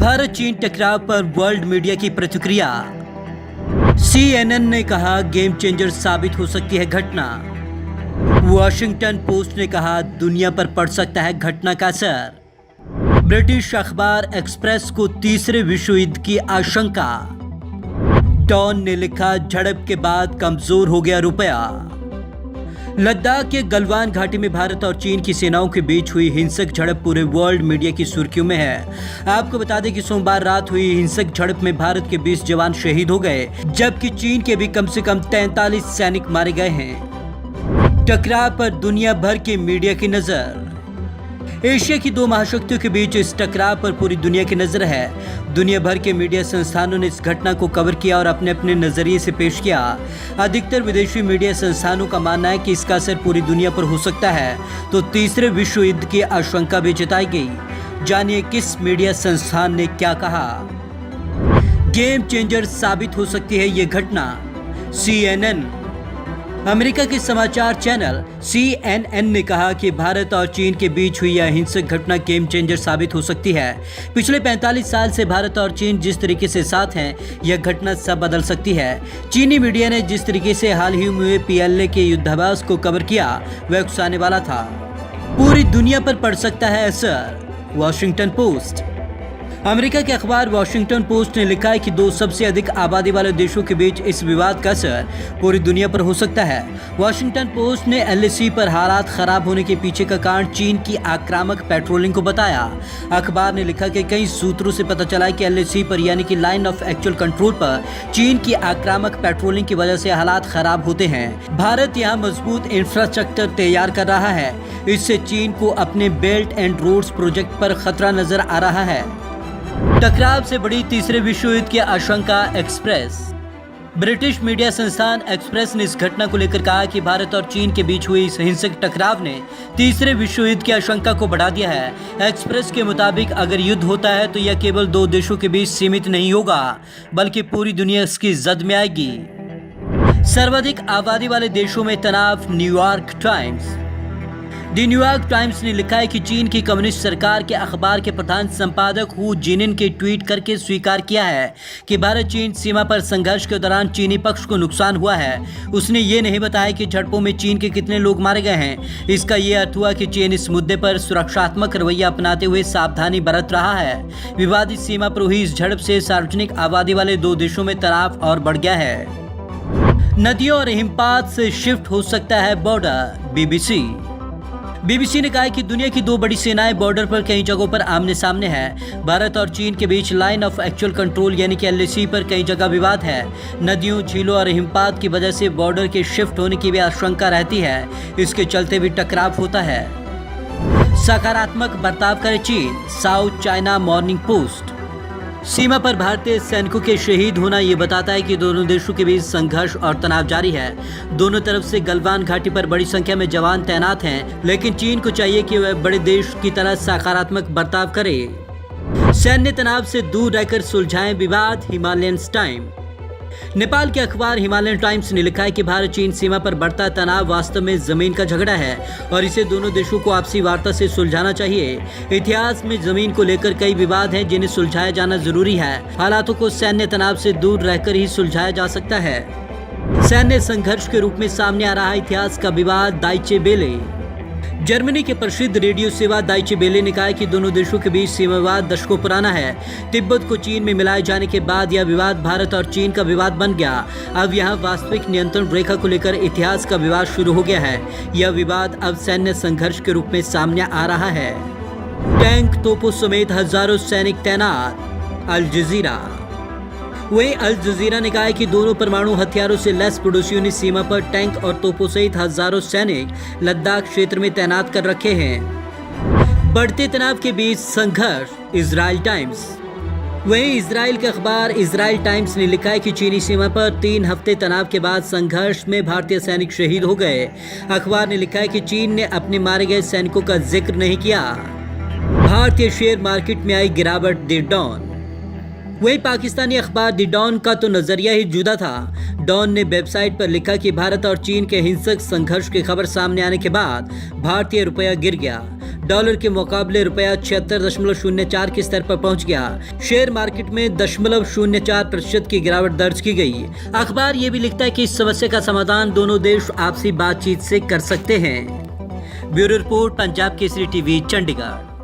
भारत चीन टकराव पर वर्ल्ड मीडिया की प्रतिक्रिया। CNN ने कहा गेम चेंजर साबित हो सकती है घटना। वॉशिंगटन पोस्ट ने कहा दुनिया पर पड़ सकता है घटना का असर। ब्रिटिश अखबार एक्सप्रेस को तीसरे विश्व युद्ध की आशंका। डॉन ने लिखा झड़प के बाद कमजोर हो गया रुपया। लद्दाख के गलवान घाटी में भारत और चीन की सेनाओं के बीच हुई हिंसक झड़प पूरे वर्ल्ड मीडिया की सुर्खियों में है। आपको बता दें कि सोमवार रात हुई हिंसक झड़प में भारत के 20 जवान शहीद हो गए, जबकि चीन के भी कम से कम 43 सैनिक मारे गए हैं। टकराव पर दुनिया भर के मीडिया की नजर। एशिया की दो महाशक्तियों के बीच इस टकराव पर पूरी दुनिया की नजर है। दुनिया भर के मीडिया संस्थानों ने इस घटना को कवर किया और अपने अपने नजरिए से पेश किया। अधिकतर विदेशी मीडिया संस्थानों का मानना है कि इसका असर पूरी दुनिया पर हो सकता है, तो तीसरे विश्व युद्ध की आशंका भी जताई गई। जानिए किस मीडिया संस्थान ने क्या कहा। गेम चेंजर साबित हो सकती है ये घटना। CNN अमेरिका के समाचार चैनल CNN ने कहा कि भारत और चीन के बीच हुई यह हिंसक घटना गेम चेंजर साबित हो सकती है। पिछले 45 साल से भारत और चीन जिस तरीके से साथ हैं, यह घटना सब बदल सकती है। चीनी मीडिया ने जिस तरीके से हाल ही में हुए PLA के युद्धाभ्यास को कवर किया, वह उकसाने वाला था। पूरी दुनिया पर पड़ सकता है असर। वॉशिंगटन पोस्ट अमेरिका के अखबार वॉशिंगटन पोस्ट ने लिखा है कि दो सबसे अधिक आबादी वाले देशों के बीच इस विवाद का असर पूरी दुनिया पर हो सकता है। वॉशिंगटन पोस्ट ने LAC पर हालात खराब होने के पीछे का कारण चीन की आक्रामक पेट्रोलिंग को बताया। अखबार ने लिखा कि कई सूत्रों से पता चला कि LAC पर यानी कि लाइन ऑफ एक्चुअल कंट्रोल पर चीन की आक्रामक पेट्रोलिंग की वजह से हालात खराब होते हैं। भारत यहाँ मजबूत इंफ्रास्ट्रक्चर तैयार कर रहा है। इससे चीन को अपने बेल्ट एंड रोड्स प्रोजेक्ट पर खतरा नजर आ रहा है। टकराव से बड़ी तीसरे विश्व युद्ध की आशंका। एक्सप्रेस ब्रिटिश मीडिया संस्थान एक्सप्रेस ने इस घटना को लेकर कहा कि भारत और चीन के बीच हुई इस हिंसक टकराव ने तीसरे विश्व युद्ध की आशंका को बढ़ा दिया है। एक्सप्रेस के मुताबिक अगर युद्ध होता है तो यह केवल दो देशों के बीच सीमित नहीं होगा, बल्कि पूरी दुनिया इसकी जद में आएगी। सर्वाधिक आबादी वाले देशों में तनाव। New York times the New York times ने लिखा है कि चीन की कम्युनिस्ट सरकार के अखबार के प्रधान संपादक हू जिनिन के ट्वीट करके स्वीकार किया है कि भारत चीन सीमा पर संघर्ष के दौरान चीनी पक्ष को नुकसान हुआ है। उसने ये नहीं बताया कि झड़पों में चीन के कितने लोग मारे गए हैं। इसका ये अर्थ हुआ कि चीन इस मुद्दे पर सुरक्षात्मक रवैया अपनाते हुए सावधानी बरत रहा है। विवादित सीमा पर हुई इस झड़प से सार्वजनिक आबादी वाले दो देशों में तनाव और बढ़ गया है। नदियों और हिमपात से शिफ्ट हो सकता है बॉर्डर। BBC ने कहा है कि दुनिया की दो बड़ी सेनाएं बॉर्डर पर कई जगहों पर आमने सामने है। भारत और चीन के बीच लाइन ऑफ एक्चुअल कंट्रोल यानी कि LAC पर कई जगह विवाद है। नदियों, झीलों और हिमपात की वजह से बॉर्डर के शिफ्ट होने की भी आशंका रहती है। इसके चलते भी टकराव होता है। सकारात्मक बर्ताव करे चीन। साउथ चाइना मॉर्निंग पोस्ट सीमा पर भारतीय सैनिकों के शहीद होना ये बताता है कि दोनों देशों के बीच संघर्ष और तनाव जारी है। दोनों तरफ से गलवान घाटी पर बड़ी संख्या में जवान तैनात हैं, लेकिन चीन को चाहिए कि वह बड़े देश की तरह सकारात्मक बर्ताव करे। सैन्य तनाव से दूर रहकर सुलझाएं विवाद। हिमालयन टाइम्स नेपाल के अखबार हिमालयन टाइम्स ने लिखा है कि भारत चीन सीमा पर बढ़ता तनाव वास्तव में जमीन का झगड़ा है और इसे दोनों देशों को आपसी वार्ता से सुलझाना चाहिए। इतिहास में जमीन को लेकर कई विवाद हैं जिन्हें सुलझाया जाना जरूरी है। हालातों को सैन्य तनाव से दूर रहकर ही सुलझाया जा सकता है। सैन्य संघर्ष के रूप में सामने आ रहा इतिहास का विवाद। डाइचे वेले जर्मनी के प्रसिद्ध रेडियो सेवा डाइचे वेले ने कहा है कि दोनों देशों के बीच सीमा विवाद दशकों पुराना है। तिब्बत को चीन में मिलाए जाने के बाद यह विवाद भारत और चीन का विवाद बन गया। अब यहाँ वास्तविक नियंत्रण रेखा को लेकर इतिहास का विवाद शुरू हो गया है। यह विवाद अब सैन्य संघर्ष के रूप में सामने आ रहा है। टैंक, तोपों समेत हजारों सैनिक तैनात। अल जजीरा वहीं अल जजीरा ने कहा है कि दोनों परमाणु हथियारों से लैस पड़ोसियों ने सीमा पर टैंक और तोपों सहित हजारों सैनिक लद्दाख क्षेत्र में तैनात कर रखे हैं। बढ़ते तनाव के बीच संघर्ष। इजराइल टाइम्स वहीं इजराइल के अखबार इजराइल टाइम्स ने लिखा है कि चीनी सीमा पर 3 हफ्ते तनाव के बाद संघर्ष में भारतीय सैनिक शहीद हो गए। अखबार ने लिखा है कि चीन ने अपने मारे गए सैनिकों का जिक्र नहीं किया। भारतीय शेयर मार्केट में आई गिरावट। द डॉन वहीं पाकिस्तानी अखबार द डॉन का तो नजरिया ही जुदा था। डॉन ने वेबसाइट पर लिखा कि भारत और चीन के हिंसक संघर्ष की खबर सामने आने के बाद भारतीय रुपया गिर गया। डॉलर के मुकाबले रुपया 76.04 के स्तर पर पहुंच गया। शेयर मार्केट में 0.04% की गिरावट दर्ज की गई। अखबार ये भी लिखता है कि इस समस्या का समाधान दोनों देश आपसी बातचीत से कर सकते हैं। Bureau report, Punjab Kesari TV, Chandigarh.